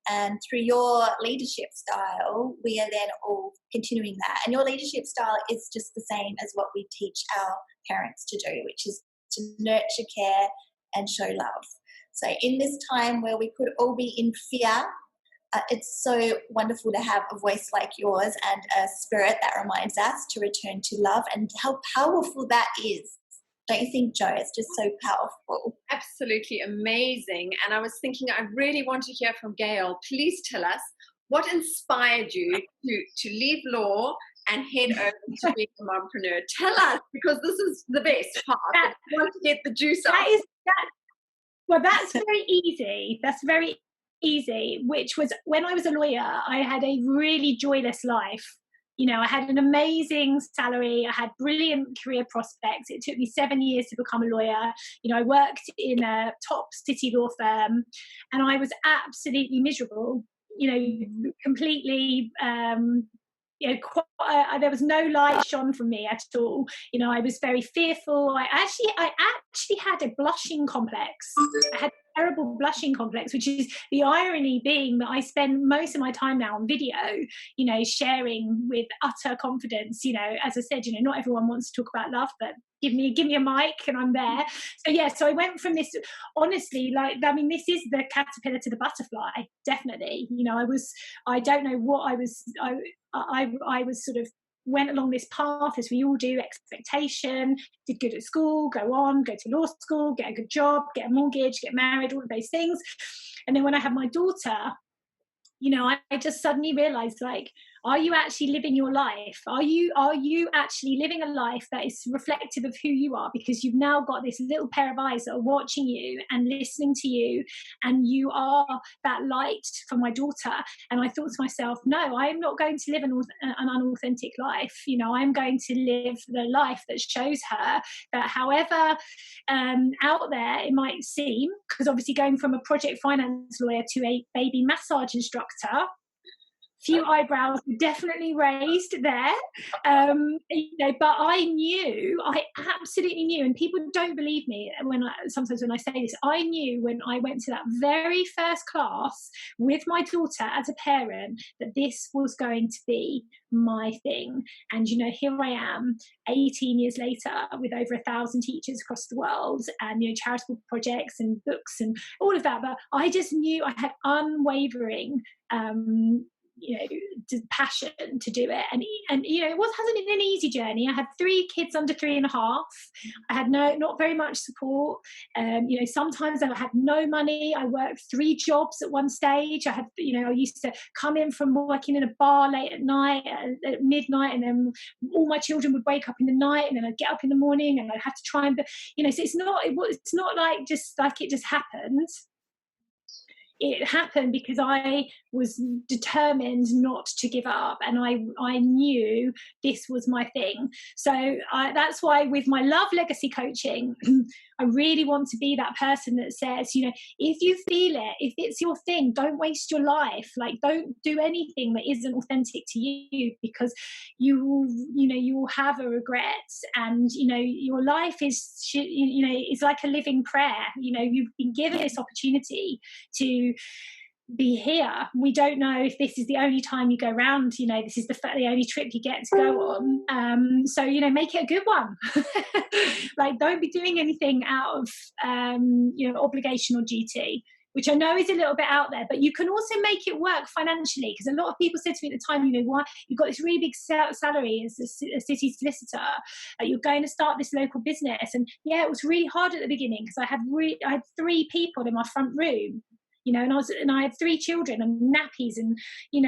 And through your leadership style, we are then all continuing that. And your leadership style is just the same as what we teach our parents to do, which is to nurture, care, and show love. So in this time where we could all be in fear, it's so wonderful to have a voice like yours and a spirit that reminds us to return to love, and how powerful that is. Don't you think, Jo? It's just so powerful. Absolutely amazing. And I was thinking, I really want to hear from Gayle. Please tell us what inspired you to leave law and head over to being a mompreneur. Tell us, because this is the best part. I want to get the juice out. Well, that's very easy. That's very easy, which was when I was a lawyer, I had a really joyless life. You know, I had an amazing salary. I had brilliant career prospects. It took me 7 years to become a lawyer. You know, I worked in a top city law firm, and I was absolutely miserable, you know, completely, you know, there was no light shone from me at all. You know, I was very fearful. I actually had a blushing complex. I had a terrible blushing complex, which is the irony being that I spend most of my time now on video, you know, sharing with utter confidence. You know, as I said, you know, not everyone wants to talk about love, but give me a mic and I'm there. So yeah, so I went from this, honestly, like, I mean, this is the caterpillar to the butterfly, definitely. You know, I don't know what I was sort of went along this path, as we all do, expectation, did good at school, go to law school, get a good job, get a mortgage, get married, all of those things. And then when I had my daughter, you know, I just suddenly realized, like, are you actually living your life? Are you actually living a life that is reflective of who you are? Because you've now got this little pair of eyes that are watching you and listening to you, and you are that light for my daughter. And I thought to myself, no, I am not going to live an unauthentic life. You know, I'm going to live the life that shows her that, however out there it might seem, because obviously going from a project finance lawyer to a baby massage instructor, few eyebrows were definitely raised there, you know, but I absolutely knew, and people don't believe me sometimes when I say this, I knew when I went to that very first class with my daughter as a parent that this was going to be my thing. And, you know, here I am 18 years later with over 1,000 teachers across the world, and, you know, charitable projects and books and all of that. But I just knew I had unwavering you know, passion to do it, and you know, hasn't been an easy journey. I had 3 kids under 3.5. I had not very much support. You know, sometimes I had no money. I worked 3 jobs at one stage. I used to come in from working in a bar late at night, at midnight, and then all my children would wake up in the night, and then I'd get up in the morning, and I'd have to try and, you know, so it's not like it just happened. It happened because I was determined not to give up, and I knew this was my thing. So that's why with my love legacy coaching, I really want to be that person that says, you know, if you feel it, if it's your thing, don't waste your life. Like, don't do anything that isn't authentic to you, because you will have a regret. And, you know, your life is, you know, it's like a living prayer. You know, you've been given this opportunity to be here. We don't know if this is the only time you go round, this is the only trip you get to go on. So, make it a good one. Like, don't be doing anything out of, obligation or duty, which I know is a little bit out there, but you can also make it work financially. Because a lot of people said to me at the time, why you've got this really big salary as a city solicitor, you're going to start this local business. And yeah, it was really hard at the beginning because I had 3 people in my front room, and I had 3 children and nappies and,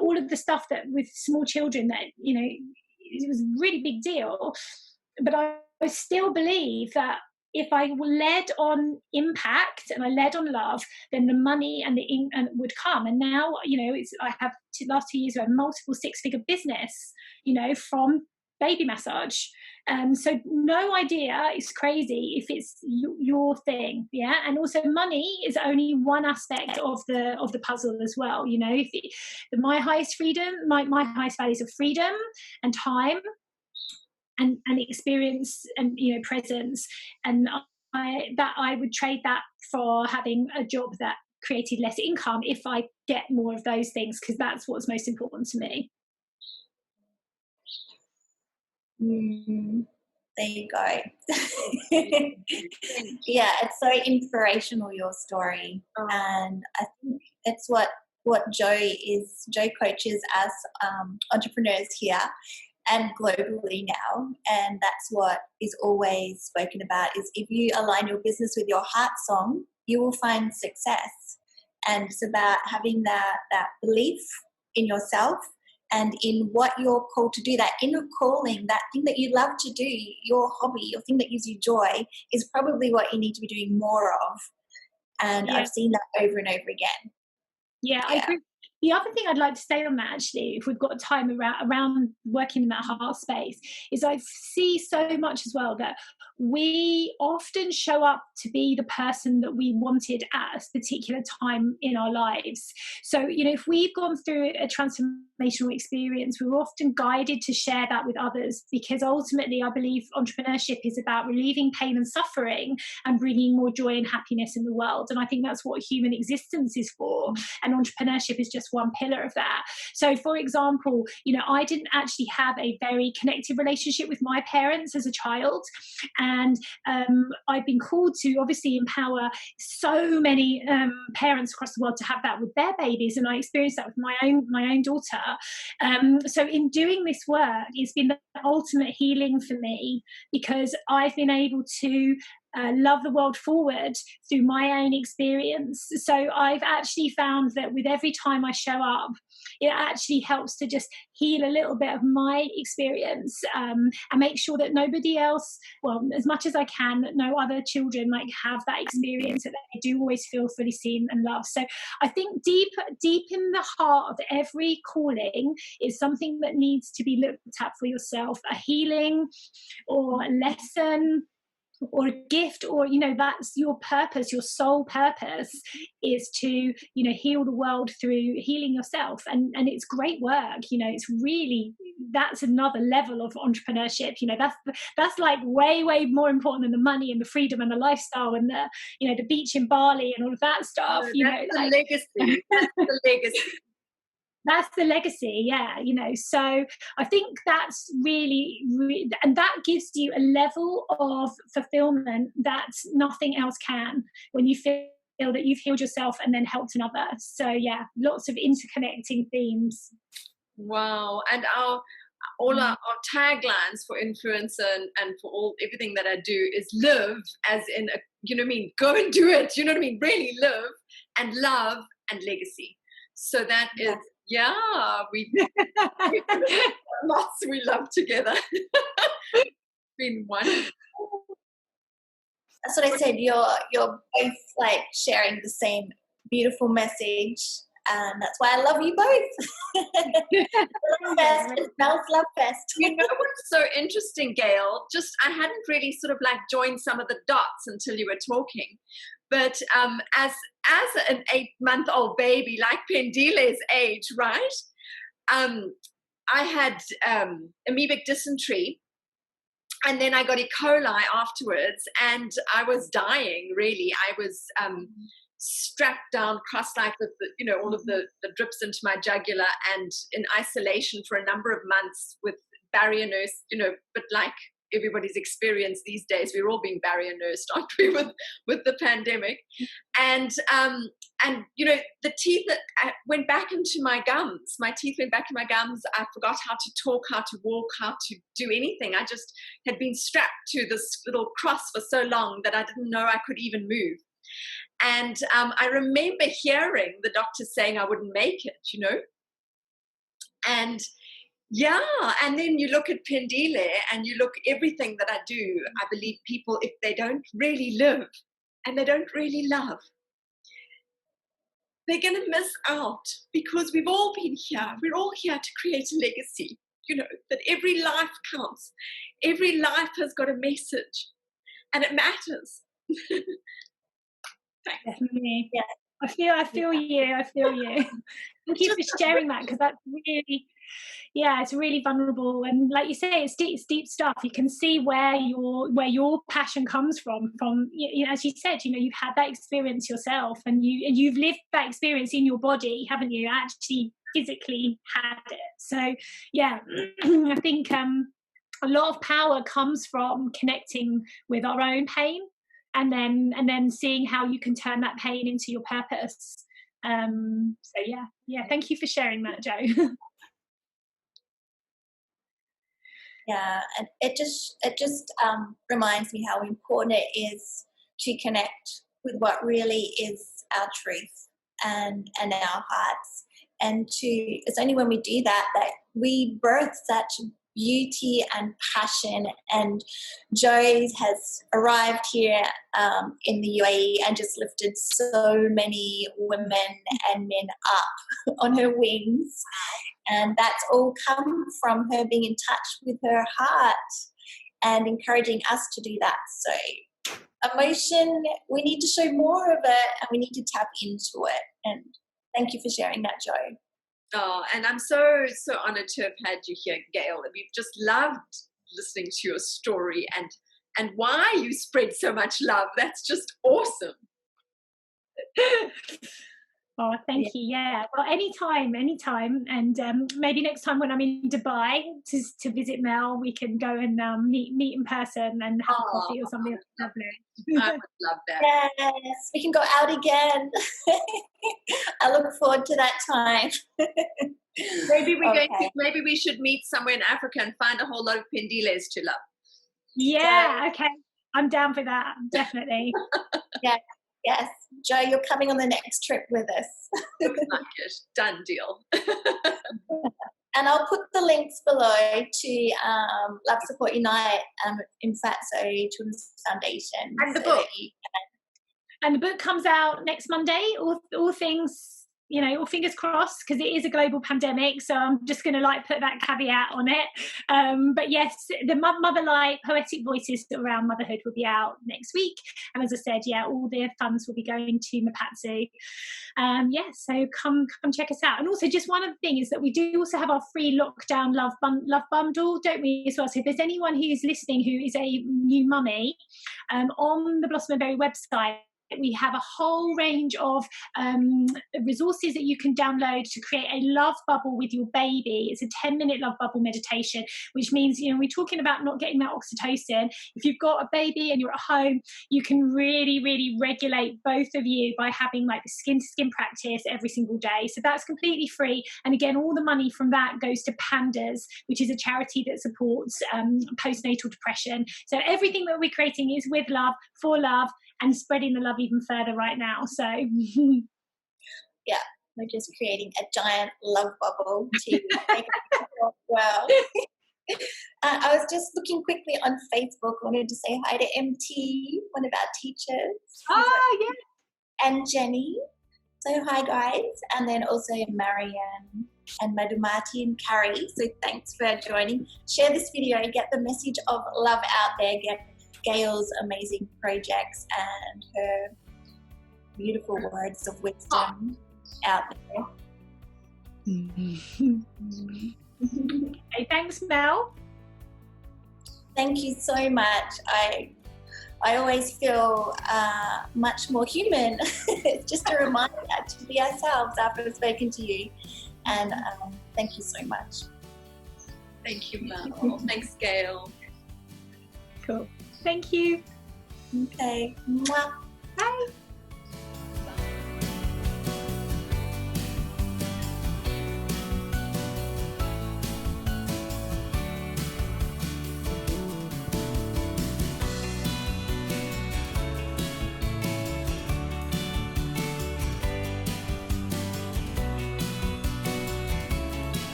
all of the stuff that with small children that, it was a really big deal. But I still believe that if I led on impact and I led on love, then the money and would come. And now, I have last 2 years, I have multiple 6-figure business, from baby massage. So no idea, it's crazy if it's your thing, yeah. And also money is only one aspect of the puzzle as well. My highest freedom, my highest values of freedom and time and experience and presence, and I would trade that for having a job that created less income if I get more of those things, because that's what's most important to me. There you go. Yeah, it's so inspirational, your story. And I think it's what Joe coaches us entrepreneurs here and globally now. And that's what is always spoken about, is if you align your business with your heart song, you will find success. And it's about having that belief in yourself and in what you're called to do, that inner calling, that thing that you love to do, your hobby, your thing that gives you joy, is probably what you need to be doing more of. And I've seen that over and over again. Yeah, I agree. The other thing I'd like to say on that, actually, if we've got time around working in that heart space, is I see so much as well that we often show up to be the person that we wanted at a particular time in our lives. So, if we've gone through a transformational experience, we're often guided to share that with others, because ultimately I believe entrepreneurship is about relieving pain and suffering and bringing more joy and happiness in the world. And I think that's what human existence is for. And entrepreneurship is just one pillar of that. So, for example, I didn't actually have a very connected relationship with my parents as a child. And I've been called to obviously empower so many parents across the world to have that with their babies, and I experienced that with my own daughter. So in doing this work, it's been the ultimate healing for me, because I've been able to love the world forward through my own experience. So I've actually found that with every time I show up, it actually helps to just heal a little bit of my experience, and make sure that nobody else, well, as much as I can, that no other children have that experience, that they do always feel fully seen and loved. So I think deep in the heart of every calling is something that needs to be looked at for yourself, a healing or a lesson or a gift, or that's your purpose. Your sole purpose is to heal the world through healing yourself, and it's great work. It's really, that's another level of entrepreneurship. That's like way more important than the money and the freedom and the lifestyle and the the beach in Bali and all of that stuff. That's the legacy. That's the legacy. That's the legacy, yeah, so I think that's really, and that gives you a level of fulfillment that nothing else can, when you feel that you've healed yourself and then helped another. So yeah, lots of interconnecting themes. Wow. And our taglines for Influencer and for everything that I do is live, as in, go and do it, really live, and love and legacy. So that is, we lots we love together. It's been wonderful. That's what I said. You're both sharing the same beautiful message, and that's why I love you both. Love fest, it smells love fest. What's so interesting, Gayle? Just I hadn't really sort of joined some of the dots until you were talking. But as an 8-month-old baby, like Pendile's age, right? I had amoebic dysentery, and then I got E. coli afterwards, and I was dying, really. I was strapped down, cross-like with all of the drips into my jugular, and in isolation for a number of months with barrier nurse, but like everybody's experience these days, we're all being barrier nursed, aren't we, with the pandemic? And the teeth that went back into my gums. My teeth went back in my gums. I forgot how to talk, how to walk, how to do anything. I just had been strapped to this little cross for so long that I didn't know I could even move. And I remember hearing the doctor saying I wouldn't make it, and yeah, and then you look at Pendile and you look everything that I do. I believe people, if they don't really live and they don't really love, they're going to miss out, because we've all been here. We're all here to create a legacy, that every life counts. Every life has got a message, and it matters. Definitely. Yeah. I feel you. Thank you for sharing that, because that's really, it's really vulnerable, and like you say, it's deep stuff. You can see where your passion comes from. As you said, you've had that experience yourself, and you've lived that experience in your body, haven't you? Actually, physically had it. So yeah, I think a lot of power comes from connecting with our own pain, and then seeing how you can turn that pain into your purpose. So yeah, thank you for sharing that, Jo. Yeah, and it just reminds me how important it is to connect with what really is our truth and our hearts, and it's only when we do that we birth such beauty and passion. And Jo has arrived here in the UAE and just lifted so many women and men up on her wings. And that's all come from her being in touch with her heart and encouraging us to do that. So emotion, we need to show more of it, and we need to tap into it. And thank you for sharing that, Jo. Oh, and I'm so honored to have had you here, Gayle. We've just loved listening to your story and why you spread so much love. That's just awesome. Oh, thank you. Yeah. Well, anytime. And maybe next time when I'm in Dubai to visit Mel, we can go and meet in person and have a coffee or something. Lovely. I would love that. Yes, we can go out again. I look forward to that time. Maybe we should meet somewhere in Africa and find a whole lot of Pendiles to love. Yeah, okay. I'm down for that, definitely. Yes, Jo, you're coming on the next trip with us. Looks like it. Done deal. And I'll put the links below to Love Support Unite, Influencr Children's Foundation. And the book. And the book comes out next Monday. All things, all fingers crossed, because it is a global pandemic. So I'm just going to put that caveat on it. But yes, the Motherlight Poetic Voices around motherhood will be out next week. And as I said, all the funds will be going to Mapatsu. So come check us out. And also, just one other thing is that we do also have our free lockdown love bundle, don't we, as well? So if there's anyone who's listening who is a new mummy, on the Blossom and Berry website, we have a whole range of resources that you can download to create a love bubble with your baby. It's a 10-minute love bubble meditation, which means, we're talking about not getting that oxytocin. If you've got a baby and you're at home, you can really, really regulate both of you by having the skin-to-skin practice every single day. So that's completely free. And again, all the money from that goes to Pandas, which is a charity that supports postnatal depression. So everything that we're creating is with love, for love, and spreading the love even further right now. So yeah, we're just creating a giant love bubble to make it work well. I was just looking quickly on Facebook. I wanted to say hi to MT, one of our teachers. Oh, yeah. And Jenny. So hi, guys. And then also Marianne and Madhumati and Carrie. So thanks for joining. Share this video and get the message of love out there. Get Gayle's amazing projects and her beautiful words of wisdom out there. Hey, thanks, Mel. Thank you so much. I always feel much more human. It's just a reminder to be ourselves after I've spoken to you. And thank you so much. Thank you, Mel. Thanks, Gayle. Cool. Thank you. Okay. Mwah. Bye.